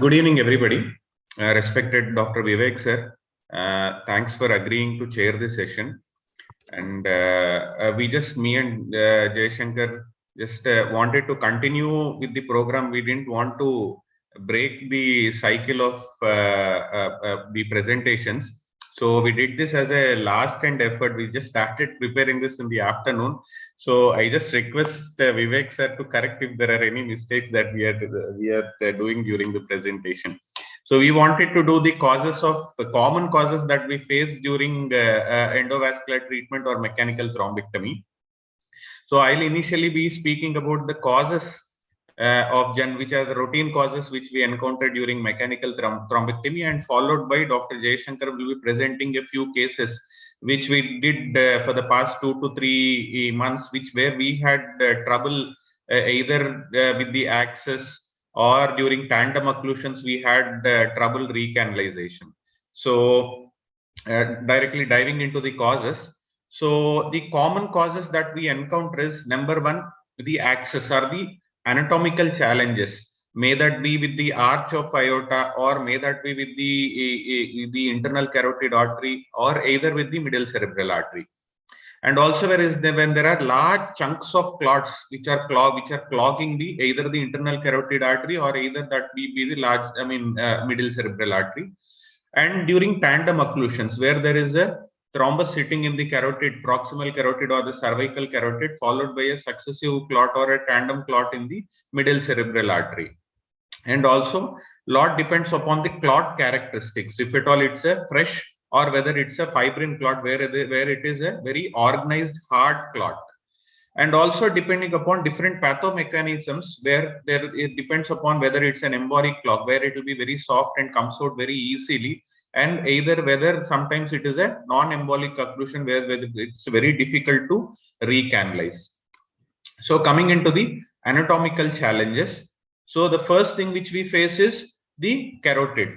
Good evening, everybody. Respected Dr. Vivek sir, thanks for agreeing to chair this session. And me and Jayasankar just wanted to continue with the program. We didn't want to break the cycle of the presentations. So we did this as a last end effort. We just started preparing this in the afternoon. So I just request Vivek sir to correct if there are any mistakes that we are doing during the presentation. So we wanted to do the causes of common causes that we face during endovascular treatment or mechanical thrombectomy. So I'll initially be speaking about the causes which are the routine causes which we encounter during mechanical thrombectomy, and followed by Dr. Jayasankar will be presenting a few cases which we did for the past 2 to 3 months, where we had trouble either with the access or during tandem occlusions we had trouble recanalization. So directly diving into the causes. So the common causes that we encounter is, number one, the access or the anatomical challenges, may that be with the arch of aorta, or may that be with the internal carotid artery, or either with the middle cerebral artery. And also when there are large chunks of clots which are clogging either the internal carotid artery or either that be the large middle cerebral artery. And during tandem occlusions, where there is a thrombus sitting in the carotid, proximal carotid or the cervical carotid, followed by a successive clot or a tandem clot in the middle cerebral artery. And also, lot depends upon the clot characteristics, if at all it's a fresh or whether it's a fibrin clot, where it is a very organized hard clot. And also depending upon different pathomechanisms, where it depends upon whether it's an embolic clot, where it will be very soft and comes out very easily, and either whether sometimes it is a non-embolic occlusion where it's very difficult to recanalize. So coming into the anatomical challenges, so the first thing which we face is the carotid,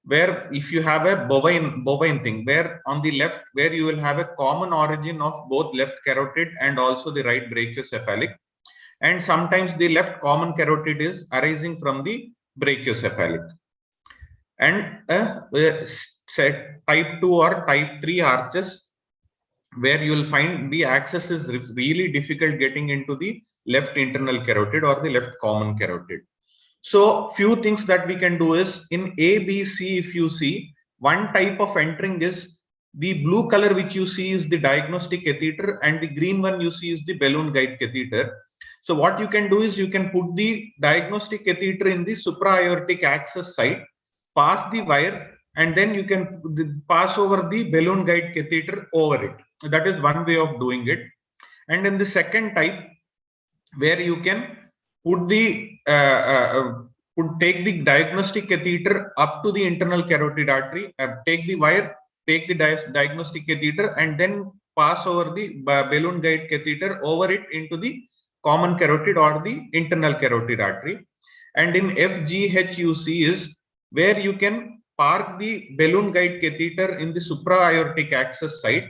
where if you have a bovine thing, where on the left, where you will have a common origin of both left carotid and also the right brachiocephalic, and sometimes the left common carotid is arising from the brachiocephalic. And type 2 or type 3 arches, where you will find the access is really difficult getting into the left internal carotid or the left common carotid. So few things that we can do is, in A, B, C, if you see, one type of entering is the blue color which you see is the diagnostic catheter, and the green one you see is the balloon guide catheter. So what you can do is you can put the diagnostic catheter in the supraaortic access site, pass the wire, and then you can pass over the balloon guide catheter over it. That is one way of doing it. And in the second type, where you can put take the diagnostic catheter up to the internal carotid artery, take the wire, take the diagnostic catheter, and then pass over the balloon guide catheter over it into the common carotid or the internal carotid artery. And in FGH you see is where you can park the balloon guide catheter in the supraaortic access site,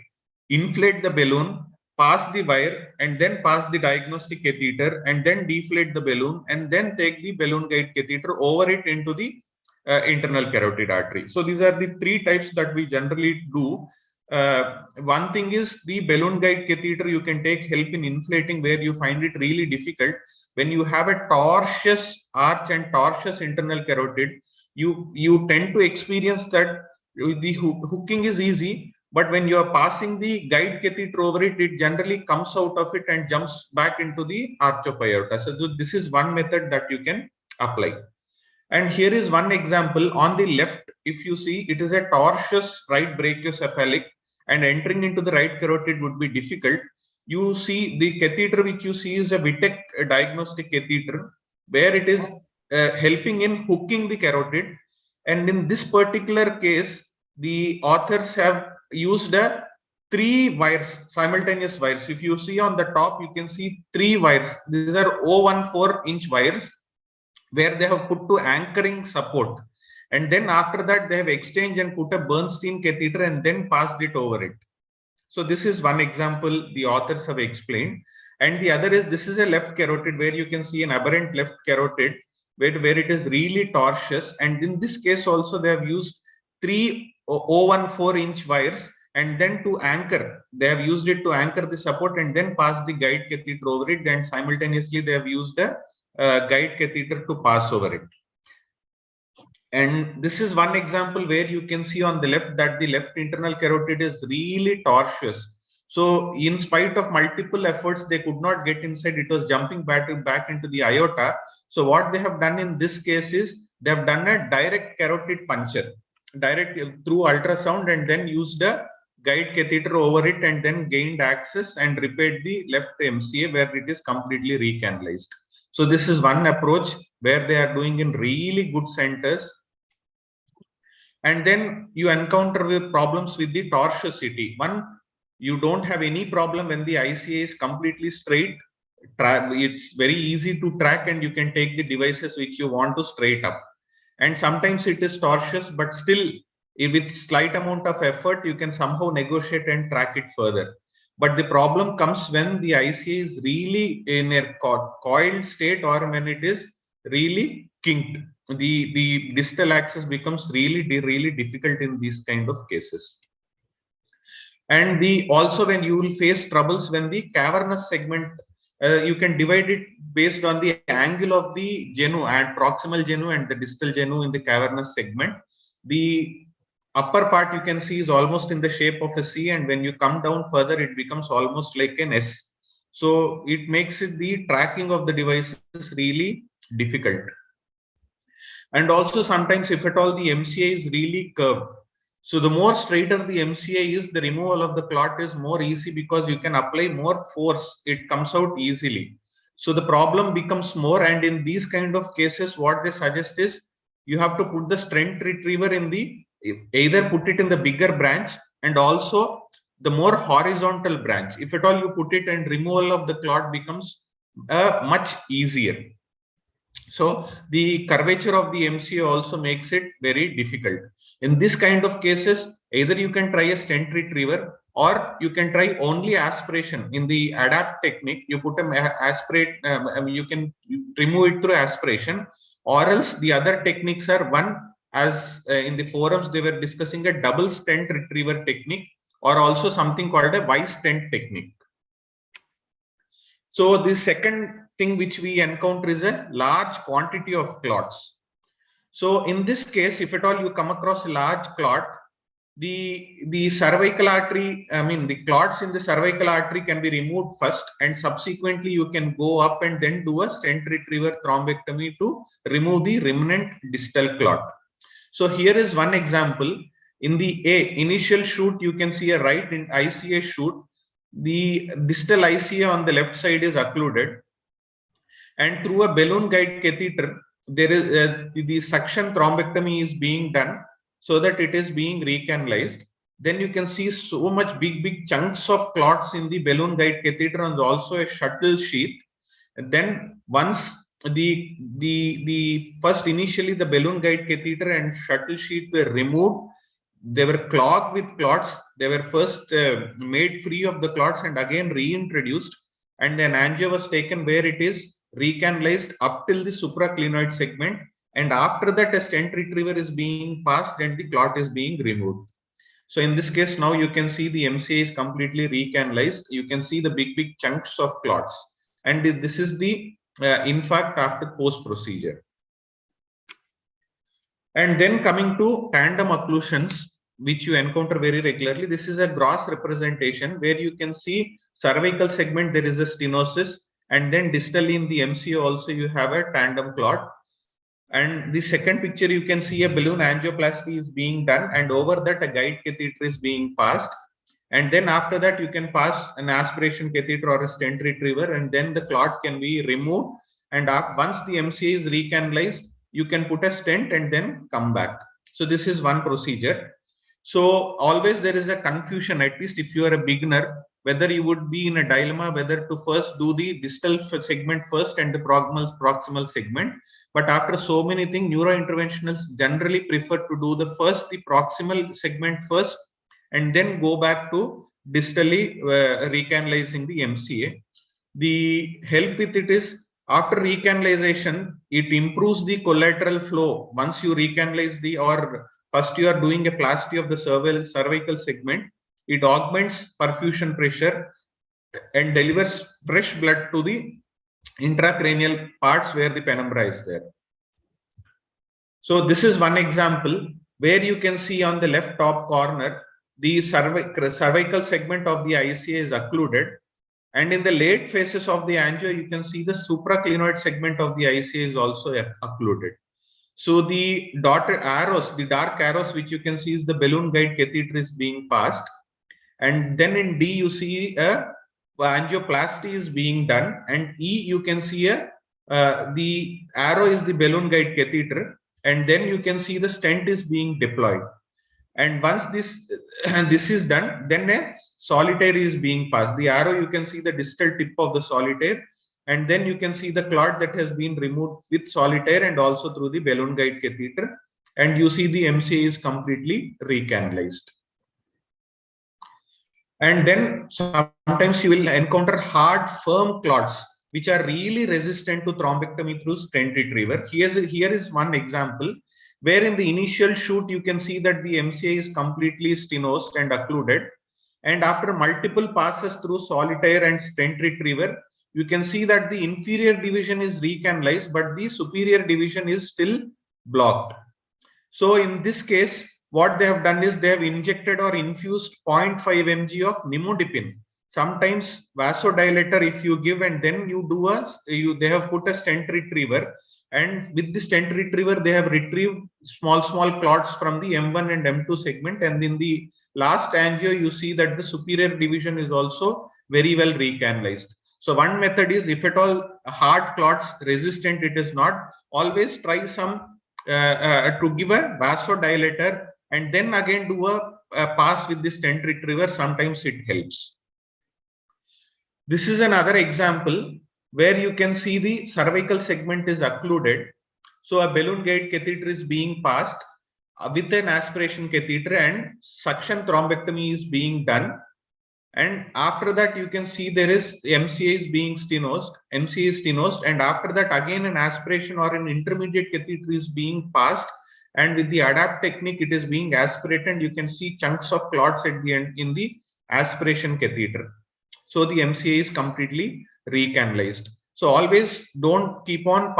inflate the balloon, pass the wire, and then pass the diagnostic catheter, and then deflate the balloon, and then take the balloon guide catheter over it into the internal carotid artery. So these are the three types that we generally do. One thing is the balloon guide catheter, you can take help in inflating, where you find it really difficult when you have a tortuous arch and tortuous internal carotid. You tend to experience that the hooking is easy, but when you are passing the guide catheter over it, it generally comes out of it and jumps back into the arch of aorta. So this is one method that you can apply. And here is one example. On the left, if you see, it is a tortuous right brachiocephalic, and entering into the right carotid would be difficult. You see the catheter which you see is a Vivek diagnostic catheter, where it is helping in hooking the carotid. And in this particular case, the authors have used 3 wires, simultaneous wires. If you see on the top, you can see 3 wires. These are 0.14-inch wires, where they have put to anchoring support, and then after that they have exchanged and put a Bernstein catheter and then passed it over it. So this is one example the authors have explained. And the other is, this is a left carotid, where you can see an aberrant left carotid, where it is really tortuous. And in this case also they have used 3.014-inch wires, and then to anchor, they have used it to anchor the support and then pass the guide catheter over it. Then simultaneously they have used a guide catheter to pass over it. And this is one example where you can see on the left that the left internal carotid is really tortuous. So in spite of multiple efforts, they could not get inside. It was jumping back into the aorta. So what they have done in this case is they have done a direct carotid puncture, direct through ultrasound, and then used a guide catheter over it, and then gained access and repaired the left MCA where it is completely recanalized. So this is one approach where they are doing in really good centers. And then you encounter with problems with the tortuosity. One, you don't have any problem when the ICA is completely straight. It's very easy to track, and you can take the devices which you want to straight up. And sometimes it is tortuous, but still, if with slight amount of effort, you can somehow negotiate and track it further. But the problem comes when the ICA is really in a coiled state, or when it is really kinked. The distal axis becomes really difficult in these kind of cases. And also when you will face troubles when the cavernous segment, you can divide it based on the angle of the genu and proximal genu and the distal genu in the cavernous segment. The upper part you can see is almost in the shape of a C, and when you come down further, it becomes almost like an S. So it makes it the tracking of the devices really difficult. And also sometimes if at all the MCA is really curved, so the more straighter the MCA is, the removal of the clot is more easy because you can apply more force. It comes out easily. So the problem becomes more, and in these kind of cases, what they suggest is you have to put the stent retriever in either put it in the bigger branch and also the more horizontal branch. If at all you put it, and removal of the clot becomes much easier. So the curvature of the MCA also makes it very difficult. In this kind of cases, either you can try a stent retriever, or you can try only aspiration. In the ADAPT technique, you put aspirate, you can remove it through aspiration, or else the other techniques are one, as in the forums they were discussing, a double stent retriever technique, or also something called a Y stent technique. So the second thing which we encounter is a large quantity of clots. So in this case, if at all you come across a large clot, the cervical artery, the clots in the cervical artery can be removed first, and subsequently you can go up and then do a stent retriever thrombectomy to remove the remnant distal clot. So here is one example. In the initial shoot, you can see a right in ICA shoot. The distal ICA on the left side is occluded, and through a balloon guide catheter, there is the suction thrombectomy is being done so that it is being recanalized. Then you can see so much big chunks of clots in the balloon guide catheter, and also a shuttle sheath. And then once the first initially the balloon guide catheter and shuttle sheath were removed, they were clogged with clots. They were first made free of the clots and again reintroduced, and an angio was taken where it is recanalized up till the supraclinoid segment, and after that a stent retriever is being passed and the clot is being removed. So in this case, now you can see the MCA is completely recanalized. You can see the big chunks of clots, and this is the infarct after post procedure. And then coming to tandem occlusions, which you encounter very regularly. This is a gross representation where you can see cervical segment, there is a stenosis, and then distally in the MCA also you have a tandem clot. And the second picture, you can see a balloon angioplasty is being done, and over that a guide catheter is being passed. And then after that you can pass an aspiration catheter or a stent retriever, and then the clot can be removed. And once the MCA is recanalized, you can put a stent and then come back. So this is one procedure. So always there is a confusion, at least if you are a beginner, whether you would be in a dilemma whether to first do the distal segment first and the proximal segment. But after so many things, neurointerventionalists generally prefer to do the proximal segment first, and then go back to distally recanalizing the MCA. The help with it is After recanalization, it improves the collateral flow. Once you recanalize or first you are doing a plasty of the cervical segment, it augments perfusion pressure and delivers fresh blood to the intracranial parts where the penumbra is there. So this is one example where you can see on the left top corner, the cervical segment of the ICA is occluded. And in the late phases of the angio, you can see the supraclinoid segment of the ICA is also occluded. So the dotted arrows, the dark arrows, which you can see is the balloon guide catheter is being passed. And then in D, you see a angioplasty is being done. And E, you can see the arrow is the balloon guide catheter. And then you can see the stent is being deployed. And once this is done, then a solitaire is being passed. The arrow, you can see the distal tip of the solitaire, and then you can see the clot that has been removed with solitaire and also through the balloon guide catheter. And you see the MCA is completely recanalized. And then sometimes you will encounter hard, firm clots which are really resistant to thrombectomy through stent retriever. Here is one example where in the initial shoot you can see that the MCA is completely stenosed and occluded. And after multiple passes through solitaire and stent retriever, you can see that the inferior division is recanalized, but the superior division is still blocked. So in this case, what they have done is they have injected or infused 0.5 mg of nimodipine. Sometimes vasodilator if you give and then you do they have put a stent retriever, and with the stent retriever they have retrieved small clots from the M1 and M2 segment, and in the last angio you see that the superior division is also very well recanalized. So one method is, if at all hard clots resistant it is not, always try some to give a vasodilator and then again do a pass with the stent retriever. Sometimes it helps. This is another example where you can see the cervical segment is occluded. So a balloon guide catheter is being passed with an aspiration catheter and suction thrombectomy is being done. And after that, you can see there is MCA is being stenosed, MCA is stenosed, and after that again an aspiration or an intermediate catheter is being passed, and with the adapt technique it is being aspirated. You can see chunks of clots at the end in the aspiration catheter. So the MCA is completely recanalized. So always don't keep on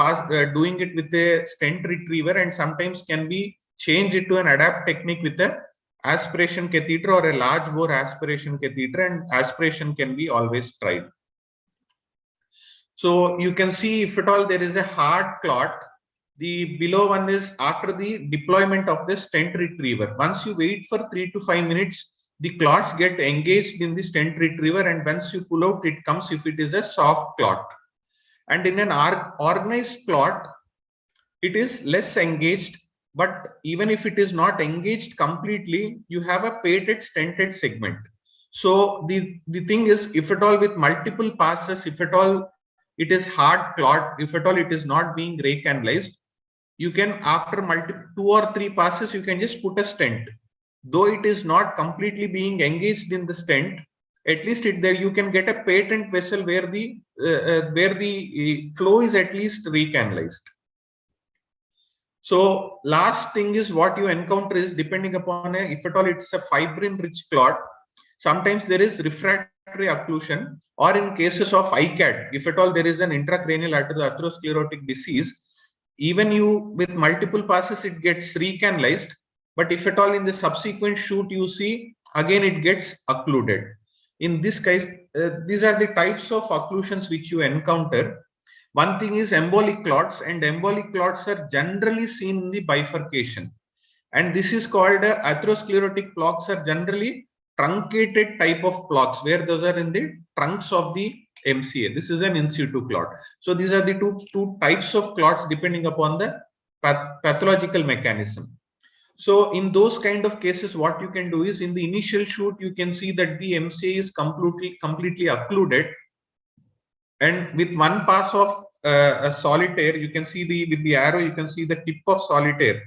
doing it with a stent retriever, and sometimes can be changed it to an adapt technique with a aspiration catheter or a large bore aspiration catheter, and aspiration can be always tried. So you can see if at all there is a hard clot, the below one is after the deployment of the stent retriever. Once you wait for 3 to 5 minutes, the clots get engaged in the stent retriever, and once you pull out, it comes if it is a soft clot. And in an organized clot, it is less engaged, but even if it is not engaged completely, you have a patent stented segment. So the thing is, if at all with multiple passes, if at all it is hard clot, if at all it is not being recanalized, you can, after 2 or 3 passes, you can just put a stent. Though it is not completely being engaged in the stent, at least there you can get a patent vessel where the flow is at least recanalized. So last thing is what you encounter is, depending upon if at all it's a fibrin rich clot, sometimes there is refractory occlusion, or in cases of ICAD, if at all there is an intracranial atherosclerotic disease, even you with multiple passes it gets recanalized, but if at all in the subsequent shoot you see again it gets occluded. In this case, these are the types of occlusions which you encounter. One thing is embolic clots, and embolic clots are generally seen in the bifurcation. And this is called atherosclerotic plaques are generally truncated type of plaques, where those are in the trunks of the MCA. This is an in situ clot. So these are the two types of clots depending upon the pathological mechanism. So in those kind of cases, what you can do is, in the initial shoot, you can see that the MCA is completely occluded. And with one pass of a solitaire, you can see with the arrow, you can see the tip of solitaire,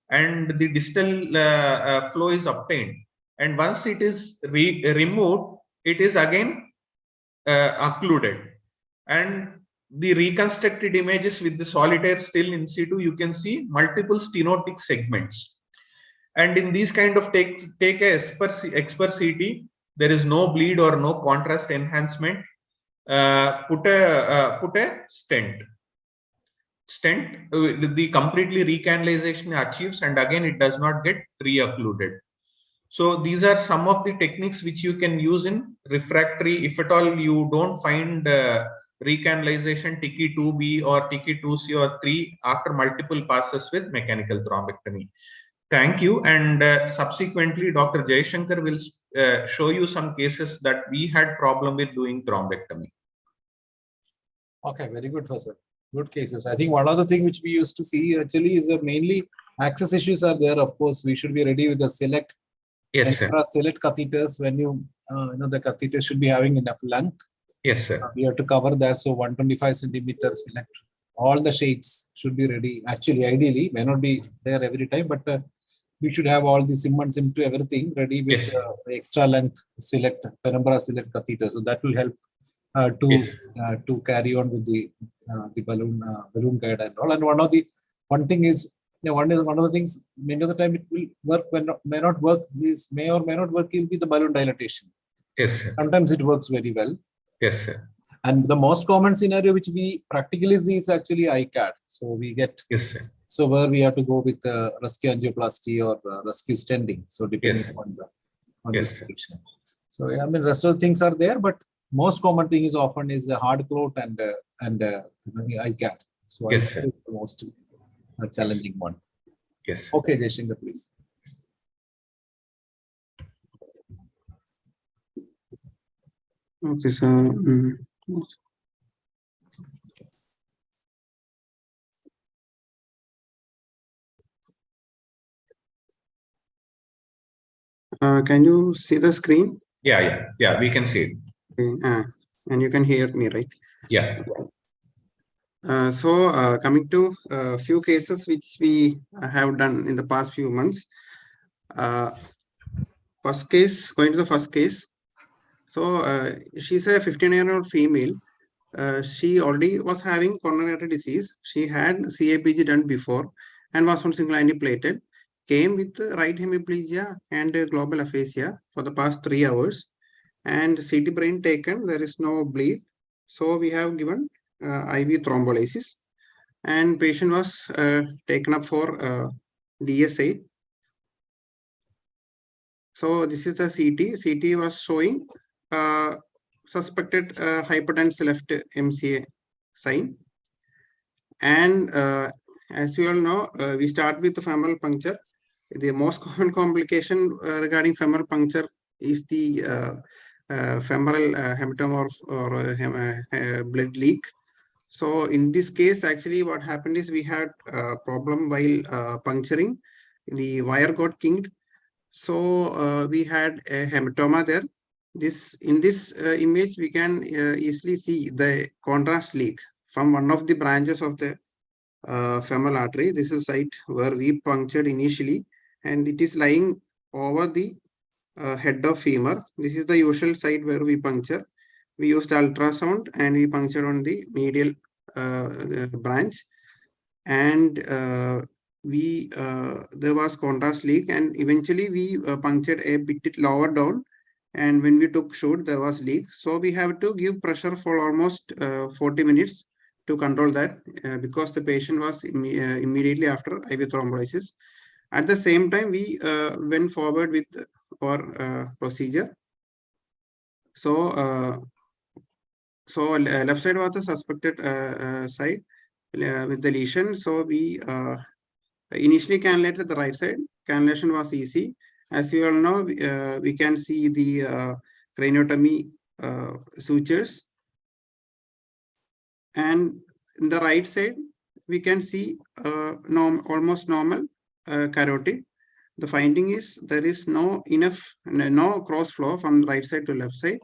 and the distal flow is obtained. And once it is removed, it is again occluded. And the reconstructed images with the solitaire still in situ, you can see multiple stenotic segments. And in these kind of take a expert CT, there is no bleed or no contrast enhancement. Put a stent. The completely recanalization achieves, and again it does not get re-occluded. So these are some of the techniques which you can use in refractory. If at all you don't find recanalization TICI 2B or TICI 2C or 3 after multiple passes with mechanical thrombectomy. Thank you. And subsequently, Dr. Jayasankar will show you some cases that we had problem with doing thrombectomy. Okay, very good, Fazal. Good cases. I think one of the things which we used to see actually is that mainly access issues are there. Of course, we should be ready with the select. Yes, sir. Select catheters when you know the catheter should be having enough length. Yes, sir. We have to cover that. So 125 centimeters select. All the shades should be ready. Actually, ideally, may not be there every time, but we should have all the SIM and SIM2 everything ready with Yes. extra length select penumbra select catheter. So that will help to carry on with the balloon guide and all. And one thing is, one of the things, many of the time it will work, may not work. This may or may not work. Will be the balloon dilatation. Yes, sir. Sometimes it works very well. Yes, sir. And the most common scenario which we practically see is actually ICAD. So we get, yes, sir. So where we have to go with rescue angioplasty or rescue stenting. So depending on the situation. So I mean, rest of the things are there, but most common thing is often is the hard clot and ICAD. So yes, ICAD is the most challenging one. Yes. Okay, Jayasankar, please. Okay, so can you see the screen? Yeah, we can see it. Okay, and you can hear me, right? Yeah. So coming to a few cases which we have done in the past few months. First case, going to the first case. So she's a 15-year-old female. She already was having coronary artery disease. She had CABG done before and was on single antiplatelet. Came with right hemiplegia and global aphasia for the past 3 hours. And CT brain taken, there is no bleed. So we have given IV thrombolysis. And patient was taken up for DSA. So this is the CT. CT was showing suspected hypertensive left MCA sign. And as we all know, we start with the femoral puncture. The most common complication regarding femoral puncture is the femoral hematoma or blood leak. So in this case, actually what happened is we had a problem while puncturing. The wire got kinked. So we had a hematoma there. In this image, we can easily see the contrast leak from one of the branches of the femoral artery. This is the site where we punctured initially, and it is lying over the head of femur. This is the usual site where we puncture. We used ultrasound and we punctured on the medial branch, and there was contrast leak, and eventually we punctured a bit lower down, and when we took shoot there was leak. So we have to give pressure for almost 40 minutes to control that because the patient was immediately after IV thrombolysis. At the same time, we went forward with our procedure. So left side was the suspected side with the lesion. So we initially cannulated the right side. Cannulation was easy. As you all know, we can see the craniotomy sutures. And in the right side, we can see almost normal carotid. The finding is there is no cross flow from right side to left side.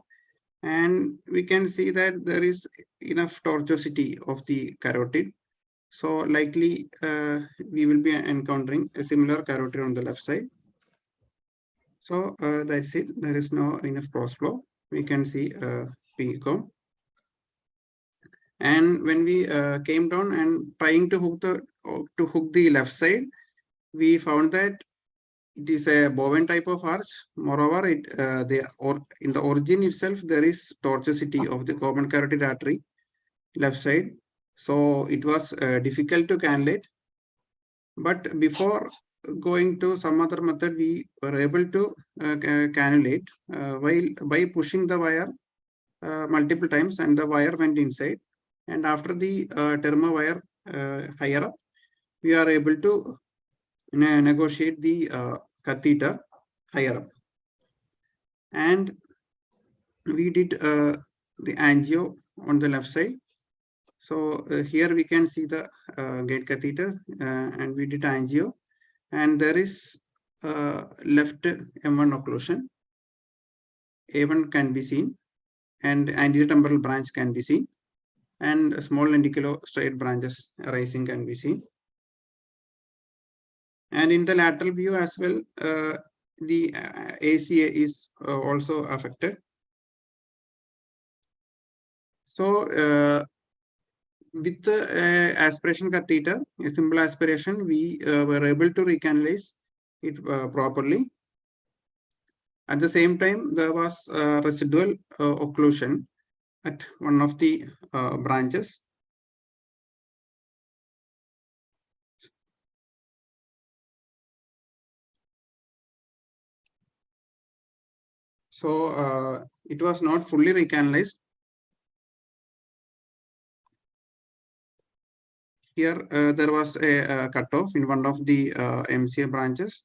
And we can see that there is enough tortuosity of the carotid. So likely we will be encountering a similar carotid on the left side. So that's it. There is no enough cross flow. We can see PECOM. And when we came down and trying to hook the left side, we found that it is a bovine type of arch. Moreover, in the origin itself, there is tortuosity of the common carotid artery left side. So it was difficult to cannulate. But before going to some other method, we were able to cannulate by pushing the wire multiple times, and the wire went inside. And after the termo wire higher up, we are able to negotiate the catheter higher up. And we did the angio on the left side. So here we can see the gate catheter, and we did angio, and there is left M1 occlusion. A1 can be seen, and anterior temporal branch can be seen, and small lenticular straight branches arising can be seen. And in the lateral view as well, the ACA is also affected. So with the aspiration catheter, a simple aspiration, we were able to recanalize it properly. At the same time, there was residual occlusion at one of the branches. So it was not fully recanalized. Here there was a cutoff in one of the MCA branches.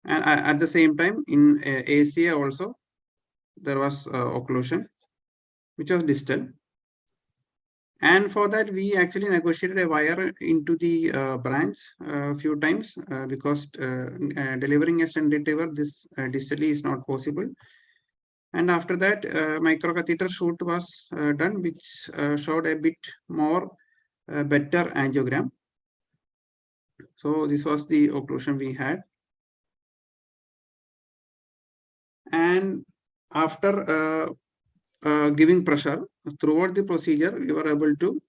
And at the same time, in ACA also, there was occlusion, which was distal. And for that, we actually negotiated a wire into the branch a few times because delivering a stent retriever this distally is not possible. And after that, microcatheter shoot was done, which showed a bit more better angiogram. So this was the occlusion we had. And after giving pressure throughout the procedure, we were able to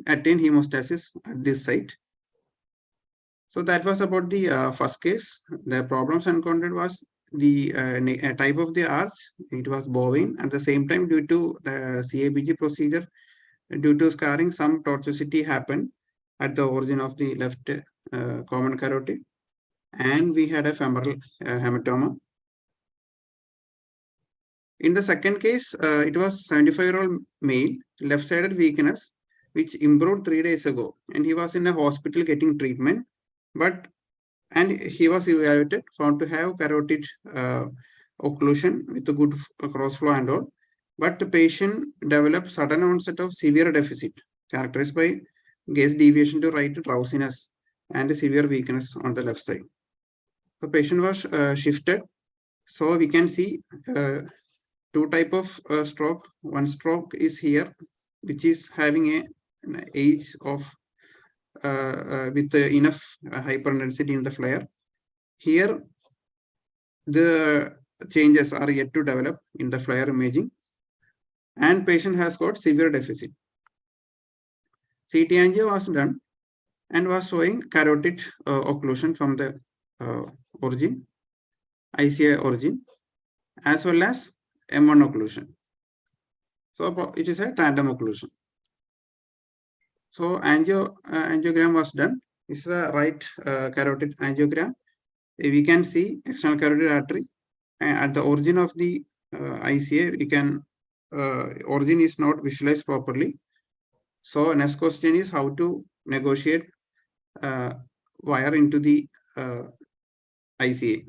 attain hemostasis at this site. So that was about the first case. The problems encountered was the type of the arch. It was bovine. At the same time, due to the CABG procedure, due to scarring, some tortuosity happened at the origin of the left common carotid. And we had a femoral hematoma. In the second case, it was 75-year-old male, left-sided weakness, which improved 3 days ago. And he was in a hospital getting treatment. And he was evaluated, found to have carotid occlusion with a good cross flow and all. But the patient developed sudden onset of severe deficit, characterized by gaze deviation to right, drowsiness, and severe weakness on the left side. The patient was shifted. So we can see two type of stroke. One stroke is here, which is having an age of with enough hyperintensity in the flare. Here, the changes are yet to develop in the flare imaging, and patient has got severe deficit. CT angio was done and was showing carotid occlusion from the origin, ICA origin, as well as M1 occlusion. So it is a tandem occlusion. So angiogram was done. This is a right carotid angiogram. We can see external carotid artery at the origin of the ICA. We can origin is not visualized properly. So next question is how to negotiate wire into the ICA.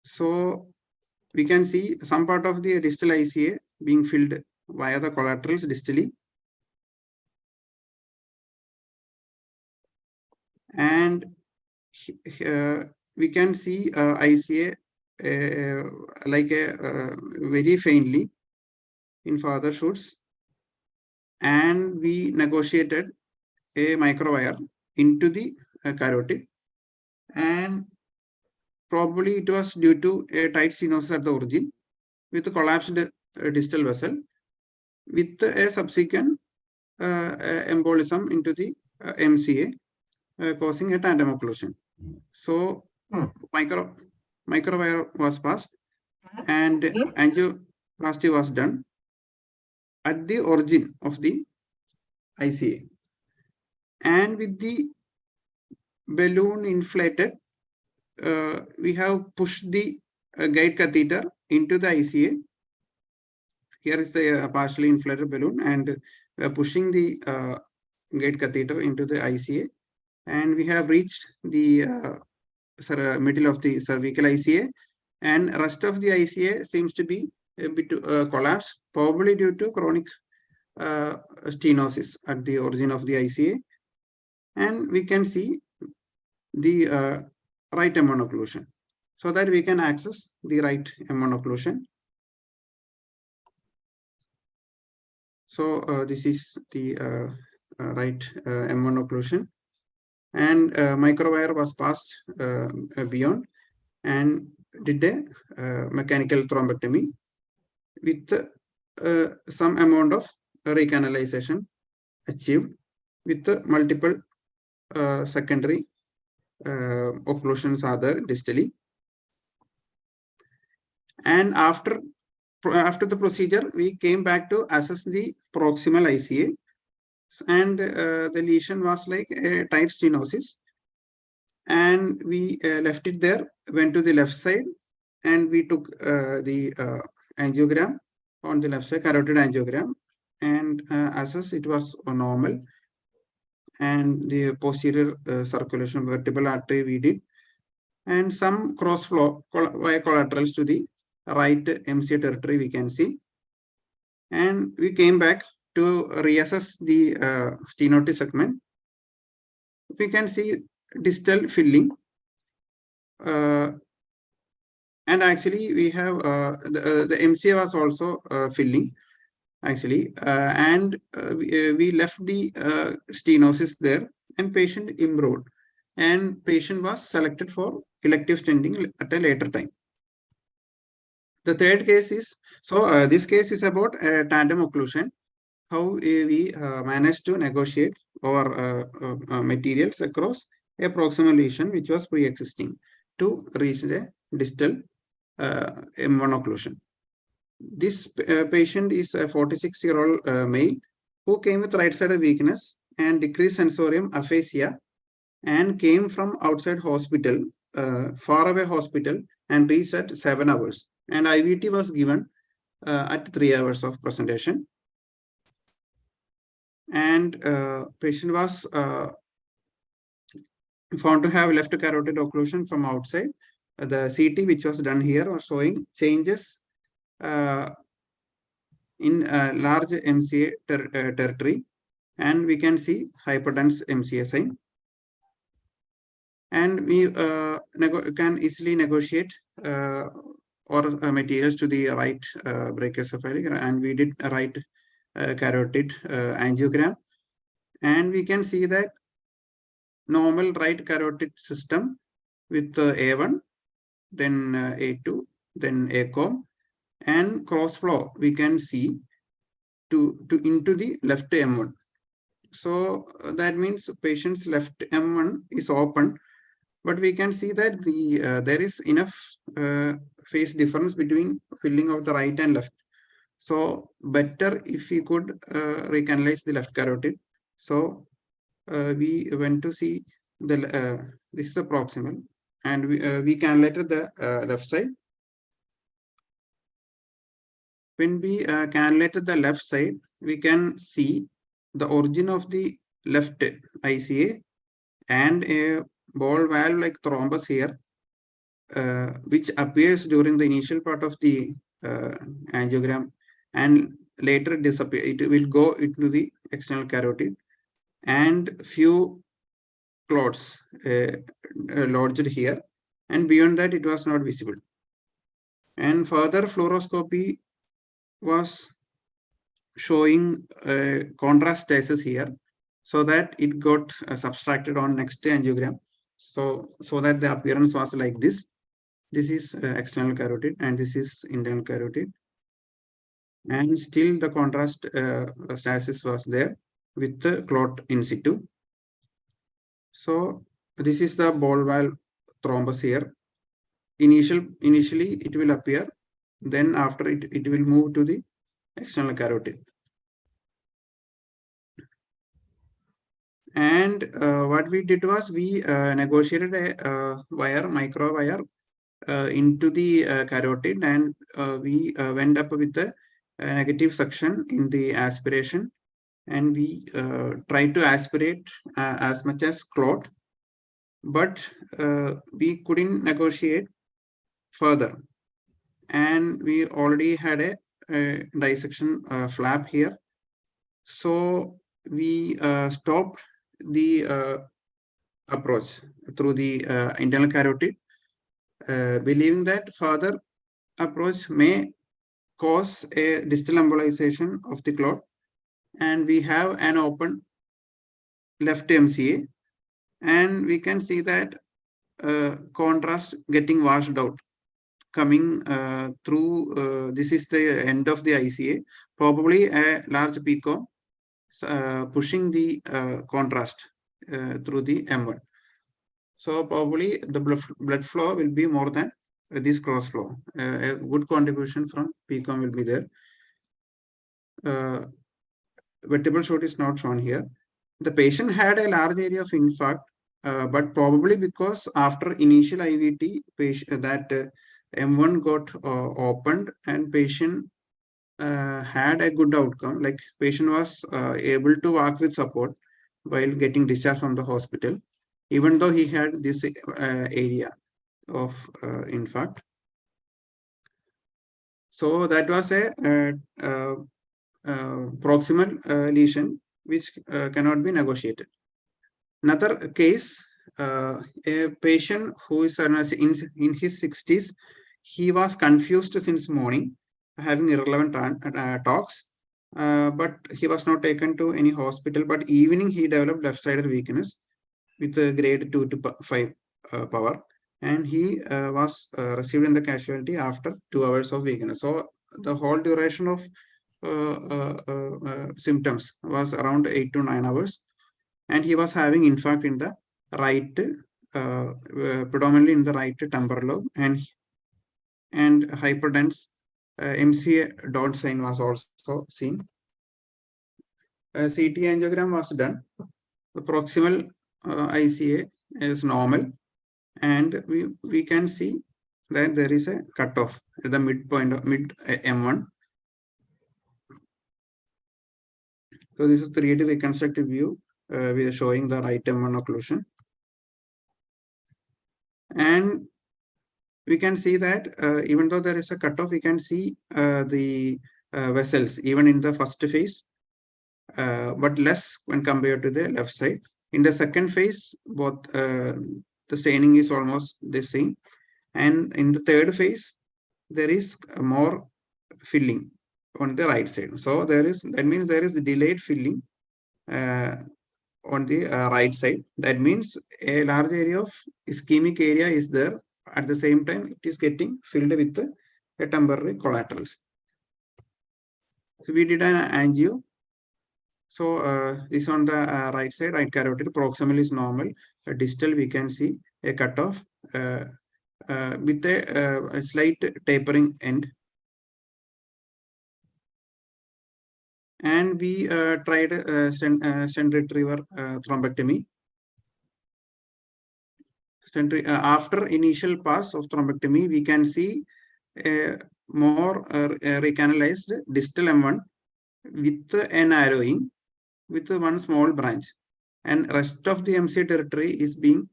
So we can see some part of the distal ICA being filled via the collaterals distally. And we can see ICA like very faintly in further shoots. And we negotiated a microwire into the carotid. And probably it was due to a tight stenosis at the origin with a collapsed distal vessel. with a subsequent embolism into the MCA, causing a tandem occlusion. So microwire was passed and angioplasty was done at the origin of the ICA. And with the balloon inflated, we have pushed the guide catheter into the ICA. Here is the partially inflated balloon, and we are pushing the guide catheter into the ICA, and we have reached the middle of the cervical ICA, and rest of the ICA seems to be a bit collapsed, probably due to chronic stenosis at the origin of the ICA. And we can see the right M1 occlusion, so that we can access the right M1 occlusion. So this is the right M1 occlusion, and microwire was passed beyond and did a mechanical thrombectomy with some amount of recanalization achieved with multiple secondary occlusions are there distally. And after the procedure, we came back to assess the proximal ICA, and the lesion was like a tight stenosis, and we left it there, went to the left side, and we took the angiogram on the left side, carotid angiogram, and assessed it was normal. And the posterior circulation vertebral artery we did, and some cross flow via collaterals to the right MCA territory we can see. And we came back to reassess the stenotic segment. We can see distal filling, and actually we have the MCA was also filling actually, and we left the stenosis there, and patient improved, and patient was selected for elective stenting at a later time. The third case is, so this case is about tandem occlusion, how we managed to negotiate our materials across a proximal lesion which was pre-existing to reach the distal M1 occlusion. This patient is a 46-year-old male who came with right-sided weakness and decreased sensorium aphasia, and came from outside hospital, far away hospital, and reached at 7 hours. And IVT was given at 3 hours of presentation. And patient was found to have left carotid occlusion from outside. The CT which was done here was showing changes in large MCA territory, and we can see hyperdense MCA sign. And we can easily negotiate or materials to the right brachiocephalic, and we did a right carotid angiogram, and we can see that normal right carotid system with A1, then A2, then ACOM, and cross flow we can see into the left M1. So that means patient's left M1 is open, but we can see that the there is enough phase difference between filling of the right and left. So better if we could recanalize the left carotid. So we went to see the this is a proximal, and we cannulated the left side. When we cannulated the left side, we can see the origin of the left ICA and a ball valve like thrombus here, which appears during the initial part of the angiogram, and later disappear. It will go into the external carotid, and few clots lodged here, and beyond that it was not visible. And further fluoroscopy was showing contrast stasis here, so that it got subtracted on next angiogram, so that the appearance was like this. This is external carotid, and this is internal carotid. and still the contrast stasis was there with the clot in situ. So this is the ball valve thrombus here. Initially it will appear, then after it will move to the external carotid. And what we did was we negotiated a micro wire into the carotid, and we went up with the negative suction in the aspiration, and we tried to aspirate as much as clot, but we couldn't negotiate further, and we already had a dissection flap here. So we stopped the approach through the internal carotid, believing that further approach may cause a distal embolization of the clot, and we have an open left MCA, and we can see that contrast getting washed out, coming through. This is the end of the ICA, probably a large PCOM pushing the contrast through the M1. So probably the blood flow will be more than this cross flow. A good contribution from PCOM will be there. Vertebral short is not shown here. The patient had a large area of infarct, but probably because after initial IVT, that M1 got opened, and patient had a good outcome. Like patient was able to walk with support while getting discharged from the hospital, even though he had this area of infarct. So that was a proximal lesion which cannot be negotiated. Another case, a patient who is in his 60s, he was confused since morning, having irrelevant talks, but he was not taken to any hospital. But evening he developed left-sided weakness with a grade 2 to 5 power, and he was received in the casualty after 2 hours of weakness. So the whole duration of symptoms was around 8 to 9 hours, and he was having infarct in the right, predominantly in the right temporal lobe, and hyperdense MCA dot sign was also seen. CT angiogram was done. The proximal ICA is normal, and we can see that there is a cutoff at the midpoint of mid M1. So this is the 3D reconstructive view. We are showing the right M1 occlusion, and we can see that even though there is a cutoff, we can see the vessels even in the first phase, but less when compared to the left side. In the second phase, both the staining is almost the same, and in the third phase, there is more filling on the right side. So that means there is delayed filling on the right side. That means a large area of ischemic area is there. At the same time, it is getting filled with a temporary collaterals. So we did an angio. So this on the right side, right carotid, proximal is normal. Distal, we can see a cutoff with a slight tapering end. And we tried stent retriever thrombectomy. After initial pass of thrombectomy, we can see a more recanalized distal M1 with a narrowing with one small branch, and rest of the MC territory is being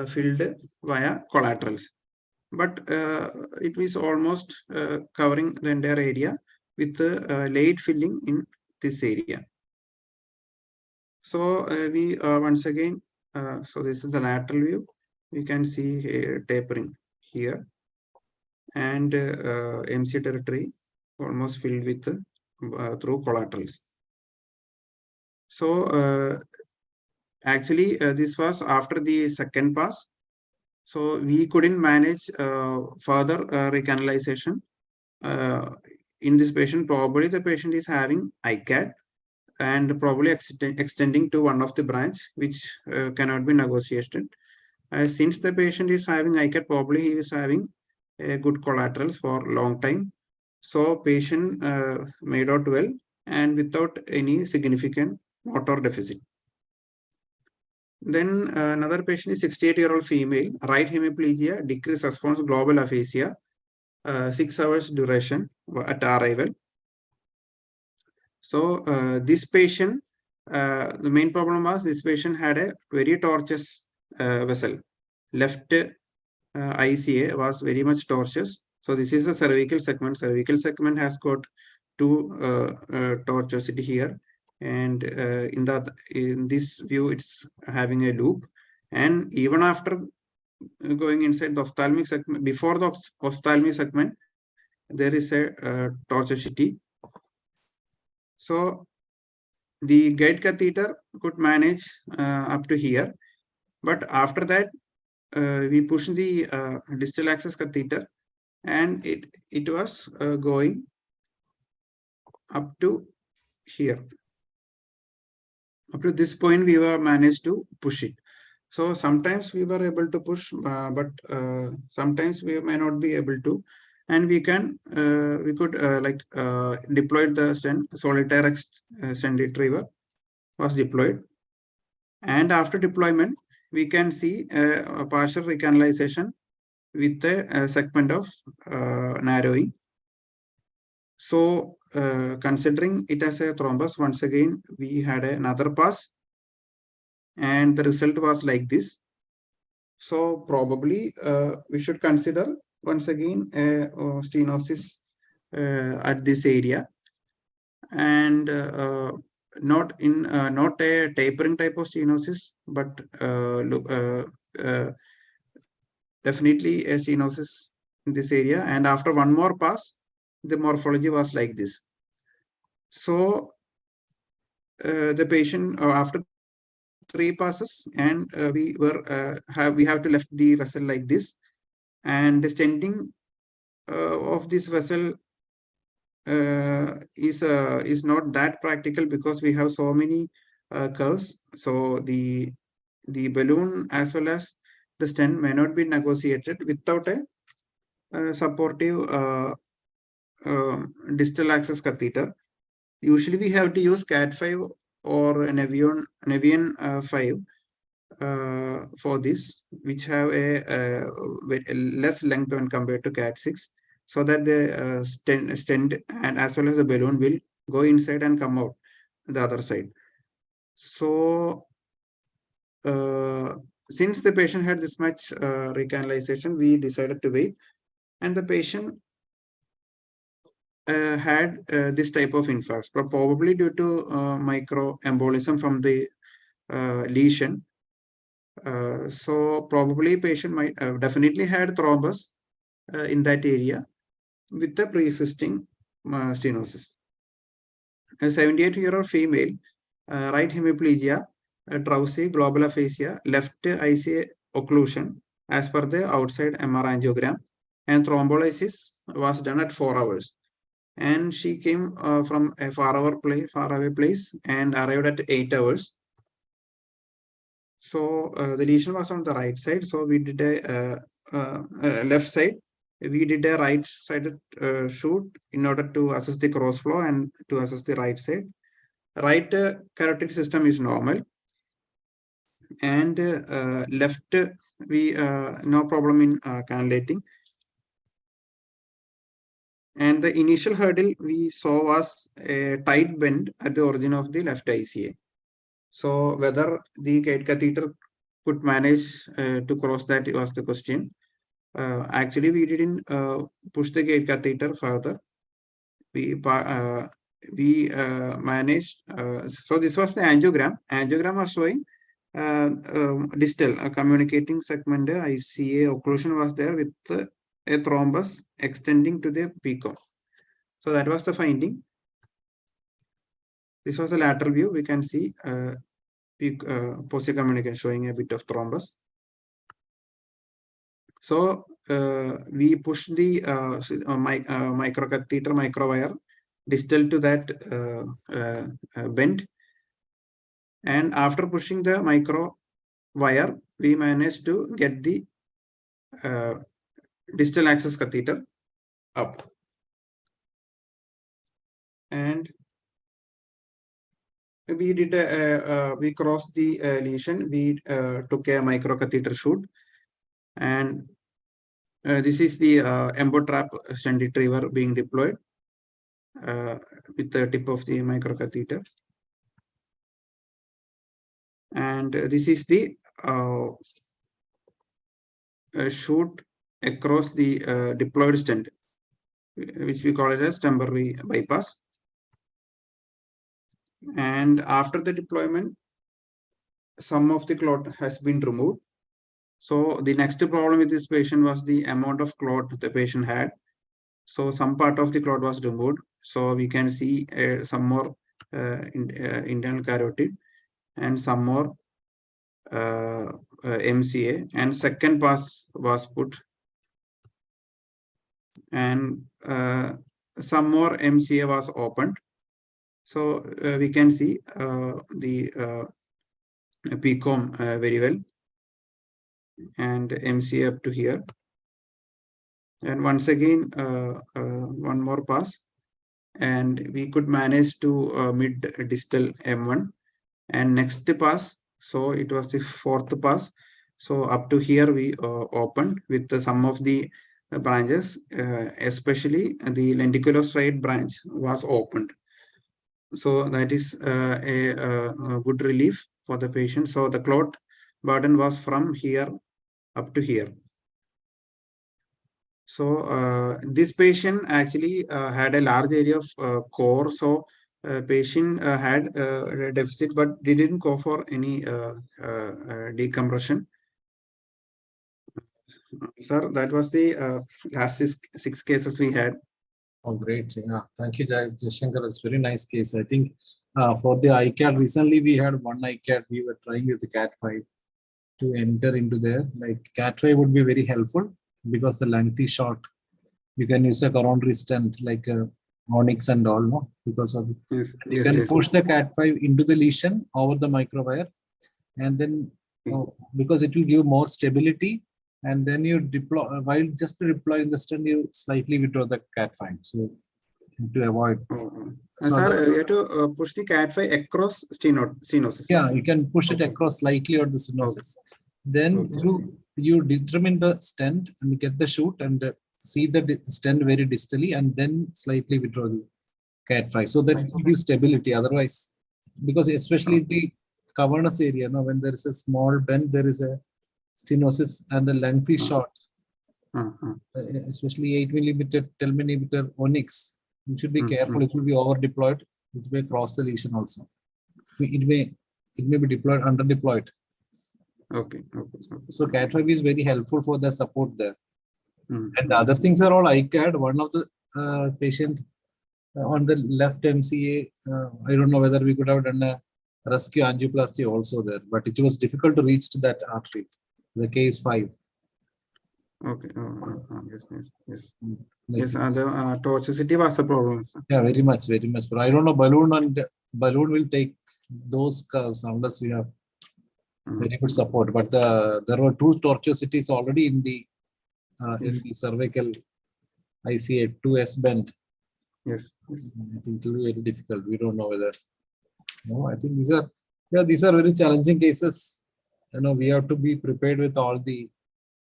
filled via collaterals. But it was almost covering the entire area with late filling in this area. So we once again, so this is the lateral view. We can see tapering here, and MC territory almost filled with through collaterals. So actually this was after the second pass. So we couldn't manage further recanalization in this patient, probably the patient is having ICAD and probably extending to one of the branch, which cannot be negotiated. Since the patient is having ICAD, probably he is having good collaterals for long time. So patient made out well and without any significant motor deficit. Then another patient is 68-year-old female, right hemiplegia, decreased response, global aphasia, 6 hours duration at arrival. So this patient, the main problem was this patient had a very tortuous vessel. Left ICA was very much tortuous. So this is a cervical segment. Cervical segment has got two tortuosity here. And in this view, it's having a loop. And even after going inside the ophthalmic segment, before the ophthalmic segment, there is a tortuosity. So the guide catheter could manage up to here. But after that, we pushed the distal access catheter and it was going up to here. Up to this point, we were managed to push it. So sometimes we were able to push, but sometimes we may not be able to. And we could deploy the stent, solitaire stent retriever was deployed. And after deployment, we can see a partial recanalization with a segment of narrowing. So considering it as a thrombus, once again, we had another pass and the result was like this. So probably we should consider once again a stenosis at this area and not a tapering type of stenosis, but definitely a stenosis in this area. And after one more pass, the morphology was like this. So the patient after 3 passes and we have to left the vessel like this, and the stenting of this vessel is not that practical because we have so many curves. So the balloon as well as the stent may not be negotiated without a supportive distal access catheter. Usually we have to use CAT5 or Nevian 5 for this, which have a less length when compared to CAT6, so that the stent and as well as the balloon will go inside and come out the other side. So since the patient had this much recanalization, we decided to wait, and the patient had this type of infarct, probably due to microembolism from the lesion. So probably patient might definitely had thrombus in that area with the pre-existing stenosis. A 78-year-old female, right hemiplegia, drowsy, global aphasia, left ICA occlusion as per the outside MR angiogram, and thrombolysis was done at 4 hours. And she came from a faraway place and arrived at 8 hours. So the lesion was on the right side. So we did a left side. We did a right-sided shoot in order to assess the cross flow and to assess the right side. Right carotid system is normal, and left we no problem in cannulating. And the initial hurdle we saw was a tight bend at the origin of the left ICA. So whether the guide catheter could manage to cross that was the question. Actually, we didn't push the guide catheter further. We managed. So this was the angiogram. Angiogram was showing distal communicating segment ICA occlusion was there with a thrombus extending to the PCO. So that was the finding. This was a lateral view. We can see posterior communication showing a bit of thrombus. So we push the microcatheter microwire distal to that bend, and after pushing the micro wire, we managed to get the distal access catheter up, and we did we crossed the lesion. We took a microcatheter shoot, and this is the embotrap stent retriever being deployed with the tip of the microcatheter, and this is the shoot across the deployed stent, which we call it as temporary bypass. And after the deployment, some of the clot has been removed. So the next problem with this patient was the amount of clot the patient had. So some part of the clot was removed. So we can see some more internal carotid and some more MCA, and second pass was put, and some more MCA was opened. So we can see the PCOM very well, and MCA up to here. And once again, one more pass, and we could manage to mid distal M1, and next pass. So it was the fourth pass. So up to here we opened with some of the branches, especially the lenticulostriate branch was opened. So that is a good relief for the patient. So the clot burden was from here up to here. So this patient actually had a large area of core. So patient had a deficit, but they didn't go for any decompression. Sir, that was the last six cases we had. Oh, great. Yeah. Thank you, Jayasankar. It's a very nice case. I think for the ICAD, recently we had one ICAD. We were trying with the CAT5 to enter into there. Like CAT5 would be very helpful because the length is short. You can use a coronary stent like Onyx and all, no? Because of Yes, you can push the CAT5 into the lesion over the microwire, and then because it will give more stability, and then you deploy while just deploying the stent, you slightly withdraw the CAT5. So to avoid. So sir, you have to push the CAT5 across stenosis. Yeah, you can push it across slightly or the stenosis. Then you determine the stent and get the shoot and see the stent very distally, and then slightly withdraw the CAT5 so that it will give stability. Otherwise, because especially the cavernous area, when there is a small bend, there is a stenosis and the length is short, especially 8 millimeter, 10 millimeter Onyx. You should be careful. It will be over deployed. It may cross the lesion also. It may be deployed, under deployed. Okay. So CAT5 is very helpful for the support there. And other things are all ICAD. One of the patient on the left MCA, I don't know whether we could have done a rescue angioplasty also there, but it was difficult to reach to that artery. The case 5. Okay. Yes. Yes, the tortuosity was a problem. Sir. Yeah, very much. But I don't know, balloon will take those curves unless we have very good support. But there were 2 tortuosities already in the cervical ICA 2S bend. Yes. I think it will be very difficult. We don't know whether. No, I think these are very challenging cases. We have to be prepared with all the.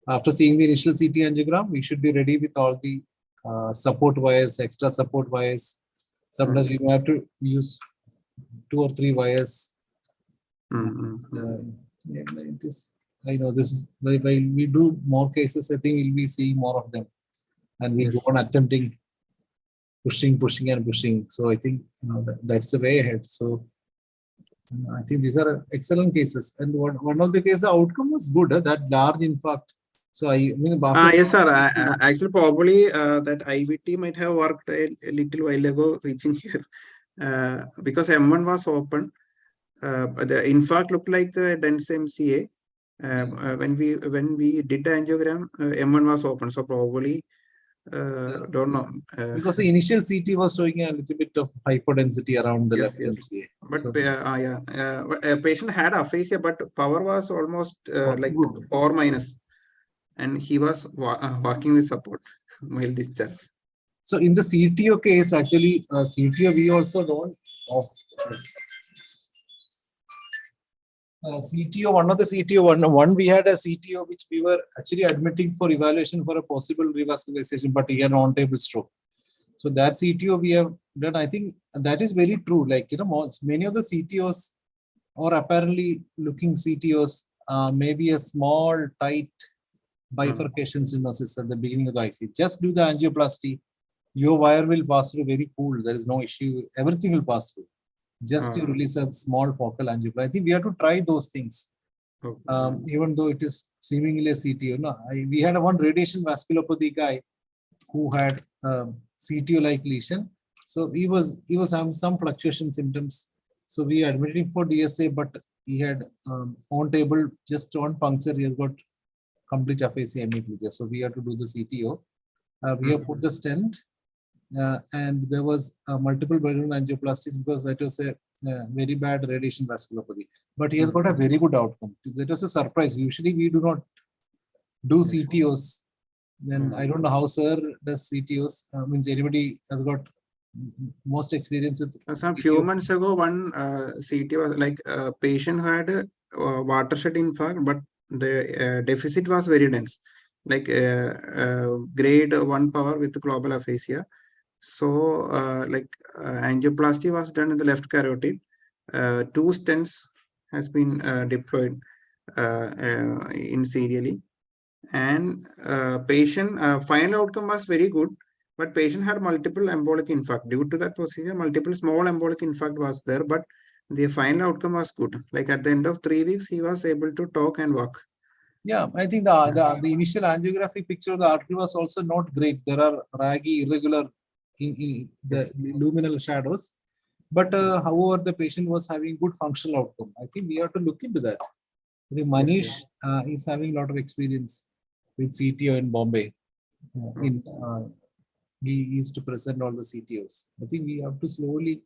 After seeing the initial CT angiogram, we should be ready with all the support wires, extra support wires. Sometimes we have to use 2 or 3 wires. It is. I know this is while we do more cases, I think we'll be seeing more of them, and we go on attempting pushing. So I think that's the way ahead. So I think these are excellent cases, and one of the cases, the outcome was good. That large infarct. So I mean, yes, sir. Actually, probably that IVT might have worked a little while ago, reaching here, because M1 was open. The infarct looked like the dense MCA. When we did the angiogram, M1 was open, so probably don't know. Because the initial CT was showing a little bit of hypodensity around the left yes. MCA. But So, a patient had aphasia, but power was almost like good. 4 minus, and he was walking with support while discharge. So in the CTO case, actually, CTO we also don't. CTO, one of the CTO, one we had a CTO which we were actually admitting for evaluation for a possible revascularization, but he had on-table stroke. So that CTO we have done. I think that is very true. Like, you know, many of the CTOs or apparently looking CTOs, maybe a small tight bifurcation stenosis at the beginning of the IC. Just do the angioplasty. Your wire will pass through very cool. There is no issue. Everything will pass through. Just to release a small focal angioplasty. I think we have to try those things. Even though it is seemingly a CTO. No, we had one radiation vasculopathy guy who had CTO-like lesion. So he was having some fluctuation symptoms. So we admitted him for DSA, but he had on table just on puncture. He has got complete aphasia immediately. So we had to do the CTO. We have put the stent. And there was multiple balloon angioplasties because that was a very bad radiation vasculopathy. But he has got a very good outcome. That was a surprise. Usually we do not do CTOs. Then I don't know how sir does CTOs. Means anybody has got most experience with. Some few months ago, one CT was like a patient had a watershed infarct, but the deficit was very dense, like grade 1 power with global aphasia. So angioplasty was done in the left carotid. 2 stents has been deployed in serially, and patient final outcome was very good, but patient had multiple embolic infarct. Due to that procedure, multiple small embolic infarct was there, but the final outcome was good. Like at the end of 3 weeks, he was able to talk and walk. Yeah, I think the initial angiographic picture of the artery was also not great. There are raggy, irregular in the luminal shadows, but however the patient was having good functional outcome. I think we have to look into that. I think Manish is having a lot of experience with CTO in Bombay. He used to present all the CTOs. I think we have to slowly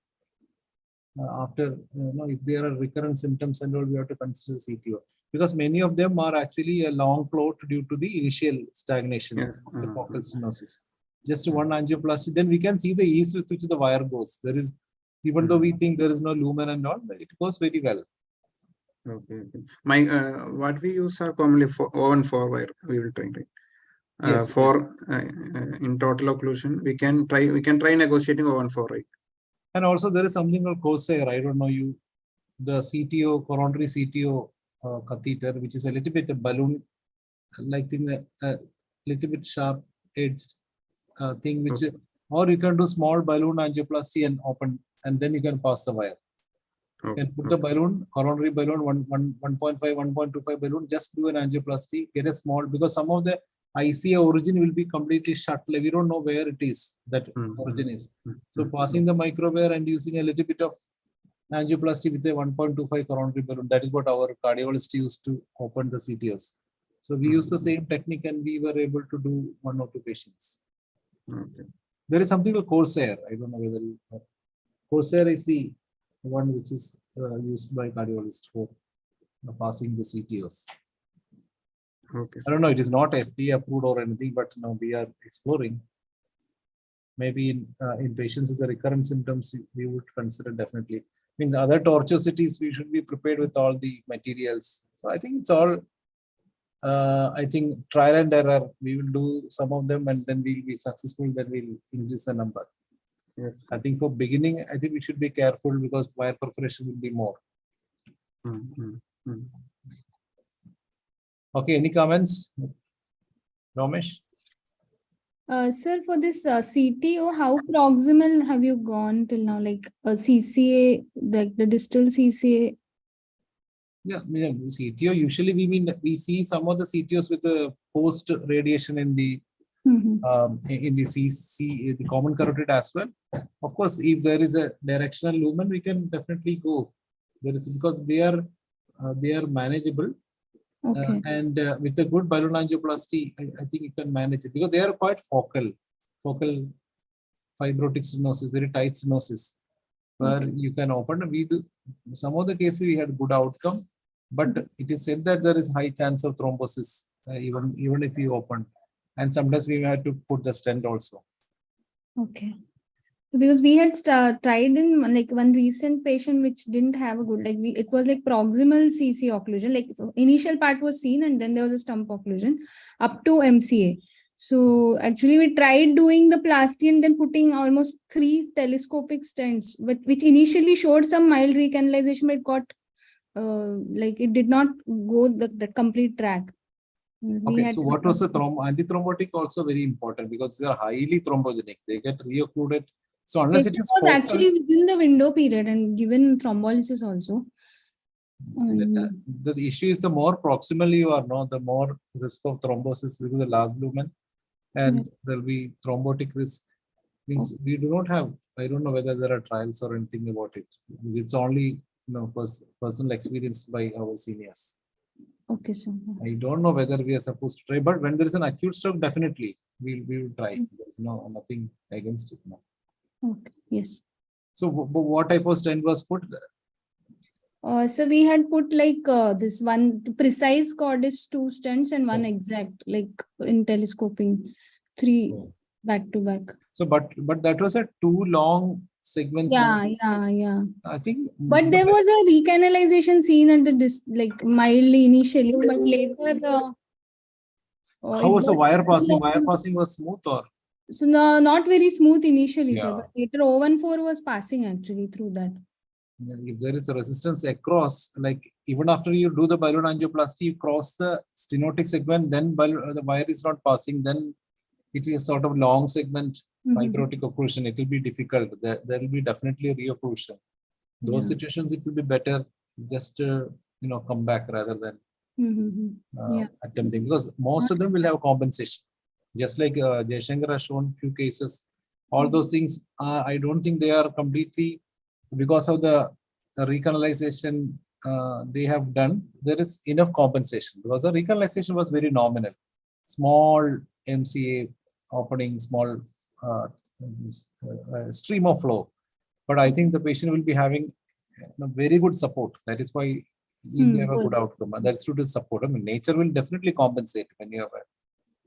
after if there are recurrent symptoms and all, we have to consider CTO, because many of them are actually a long clot due to the initial stagnation of the focal stenosis. Just one angioplasty, then we can see the ease with which the wire goes. There is, even though we think there is no lumen and all, it goes very well. Okay. My what we use are commonly for O&4 wire. We will try. In total occlusion, we can try negotiating O&4, right? And also there is something called Corsair. I don't know the CTO, coronary CTO catheter, which is a little bit a balloon, like thing, a little bit sharp edged thing, which or you can do small balloon angioplasty and open, and then you can pass the wire. You can put the balloon, coronary balloon, 1.5, 1.25 balloon, just do an angioplasty, get a small, because some of the ICA origin will be completely shut. Like we don't know where it is, that origin is. So passing the microwire and using a little bit of angioplasty with a 1.25 coronary balloon, that is what our cardiologist used to open the CTOs. So we use the same technique and we were able to do 1 or 2 patients. There is something called Corsair. I don't know whether Corsair is the one which is used by cardiologists for passing the CTOs. I don't know, it is not FDA approved or anything, but now we are exploring. Maybe in patients with the recurrent symptoms, we would consider definitely. I mean, the other tortuosities, we should be prepared with all the materials. So I think it's all, I think trial and error. We will do some of them and then we'll be successful, then we'll increase the number. Yes. I think for beginning, I think we should be careful because wire perforation will be more. Okay, any comments? Ramesh? Sir, for this CTO, how proximal have you gone till now? Like CCA, like the distal CCA? Yeah, CTO, usually we see some of the CTOs with the post radiation in the CC, the common carotid as well. Of course, if there is a directional lumen, we can definitely go. There is, because they are manageable. Okay. And with a good balloon angioplasty, I think you can manage it because they are quite focal fibrotic stenosis, very tight stenosis, where you can open. We do some of the cases we had good outcome, but it is said that there is high chance of thrombosis even if you open, and sometimes we have to put the stent also. Okay. Because we had tried in like one recent patient which didn't have a good, like it was like proximal CC occlusion, like so initial part was seen and then there was a stump occlusion up to MCA. So actually we tried doing the plasty and then putting almost 3 telescopic stents, but which initially showed some mild recanalization, but it got like it did not go the complete track. Okay, so what was the antithrombotic also very important because they are highly thrombogenic. They get reoccluded. So unless it is was focal, actually within the window period and given thrombolysis also. the issue is the more proximally you are, the more risk of thrombosis because the large lumen, and there will be thrombotic risk. Means we do not have. I don't know whether there are trials or anything about it. It's only personal experience by our seniors. Okay, so I don't know whether we are supposed to try, but when there is an acute stroke, definitely we will try. There's nothing against it now. okay, yes. So what type of stent was put? So we had put like this one precise cordis 2 stents and one exact, like in telescoping 3 back to back. So but that was a 2 long segments. Yeah. I think. But there was a recanalization seen at the like mildly initially, but later. How was the wire passing? Wire passing was smooth or? So no, not very smooth initially, Yeah. sir. But later 014 was passing actually through that. If there is a resistance across, like even after you do the balloon angioplasty, you cross the stenotic segment, then the wire is not passing, then it is sort of long segment fibrotic occlusion. It will be difficult. There will be definitely reocclusion. Those situations, it will be better just come back rather than attempting, because most of them will have compensation. Just like Jayasankar has shown few cases, all those things, I don't think they are completely because of the recanalization they have done. There is enough compensation because the recanalization was very nominal. Small MCA opening, small stream of flow. But I think the patient will be having very good support. That is why you have a good outcome. And that's due to support. I mean, nature will definitely compensate when you have a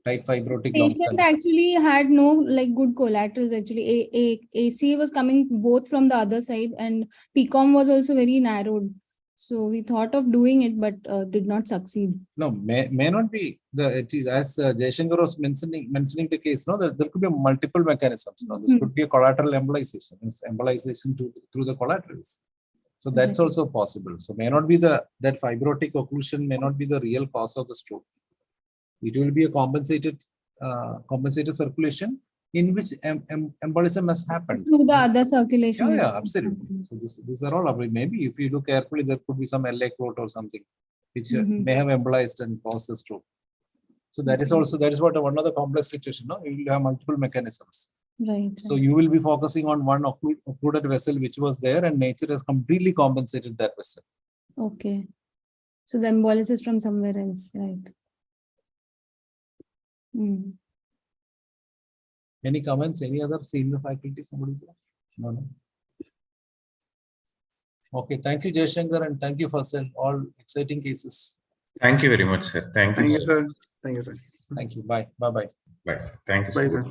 tight fibrotic long Patient stents. actually had no like good collaterals actually. ACA was coming both from the other side and PCOM was also very narrowed. So we thought of doing it, but did not succeed. No, may not be as Jayasankar was mentioning the case. No, there could be multiple mechanisms. No, this could be a collateral embolization, embolization through the collaterals. So that's also possible. So may not be that fibrotic occlusion may not be the real cause of the stroke. It will be a compensated circulation in which embolism has happened through the other circulation. Yeah, absolutely. So these are all. Maybe if you look carefully, there could be some LA clot or something which may have embolized and caused the stroke. So that is what one of the complex situation. No, you will have multiple mechanisms. Right. So you will be focusing on one occluded vessel which was there, and nature has completely compensated that vessel. Okay. So the embolysis from somewhere else, right? Any comments? Any other senior faculty? Somebody say? No. Okay. Thank you, Jayasankar, and thank you, Fazal. All exciting cases. Thank you very much, sir. Thank you, sir. Thank you, sir. Thank you. Bye. Bye. Bye, sir. Thank you, Bye, sir. sir.